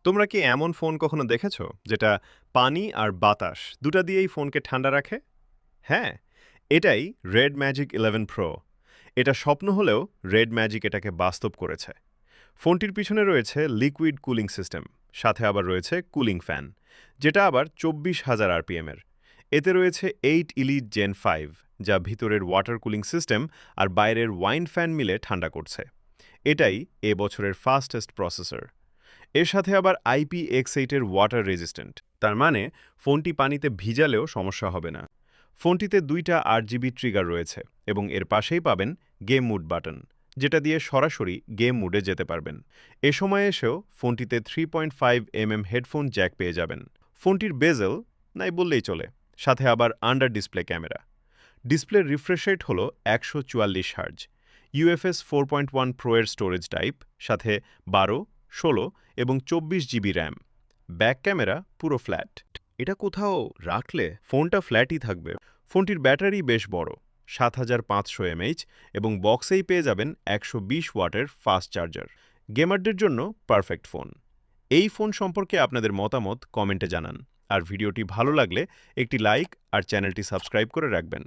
তোমরা কি এমন ফোন কখনো দেখেছো যেটা পানি আর বাতাস দুটা দিয়েই ফোনকে ঠান্ডা রাখে? হ্যাঁ, এটাই রেড ম্যাজিক 11 প্রো। এটা স্বপ্ন হলেও রেড ম্যাজিক এটাকে বাস্তব করেছে। ফোনটির পিছনে রয়েছে লিকুইড কুলিং সিস্টেম, সাথে আবার রয়েছে কুলিং ফ্যান, যেটা আবার ২৪,০০০ আরপিএম-এর। এতে রয়েছে 8 ইলিট জেন 5, যা ভিতরের ওয়াটার কুলিং সিস্টেম আর বাইরের ওয়াইন ফ্যান মিলে ঠান্ডা করছে। এটাই এ বছরের ফাস্টেস্ট প্রসেসর। এর সাথে আবার IP-X8 এর ওয়াটার রেজিস্ট্যান্ট, তার মানে ফোনটি পানিতে ভিজালেও সমস্যা হবে না। ফোনটিতে ২টা 8GB ট্রিগার রয়েছে এবং এর পাশেই পাবেন গেম মুড বাটন, যেটা দিয়ে সরাসরি গেম মুডে যেতে পারবেন। এ সময়ে এসেও ফোনটিতে 3.5mm হেডফোন জ্যাক পেয়ে যাবেন। ফোনটির বেজেল নাই বললেই চলে, সাথে আবার আন্ডার ডিসপ্লে ক্যামেরা। ডিসপ্লের রিফ্রেশ রেট হল ১৪৪ হার্জ। UFS 4.1 প্রো এর স্টোরেজ টাইপ, সাথে ১২, ১৬ এবং ২৪GB র্যাম। ব্যাক ক্যামেরা পুরো ফ্ল্যাট। এটা কোথাও রাখলে ফোনটা ফ্ল্যাটই থাকবে। ফোনটির ব্যাটারি বেশ বড়, ৭৫০০ mAh, এবং বক্সেই পেয়ে যাবেন ১২০ ওয়াটের ফাস্ট চার্জার। গেমারদের জন্য পারফেক্ট ফোন। এই ফোন সম্পর্কে আপনাদের মতামত কমেন্টে জানান। আর ভিডিওটি ভালো লাগলে একটি লাইক আর চ্যানেলটি সাবস্ক্রাইব করে রাখবেন।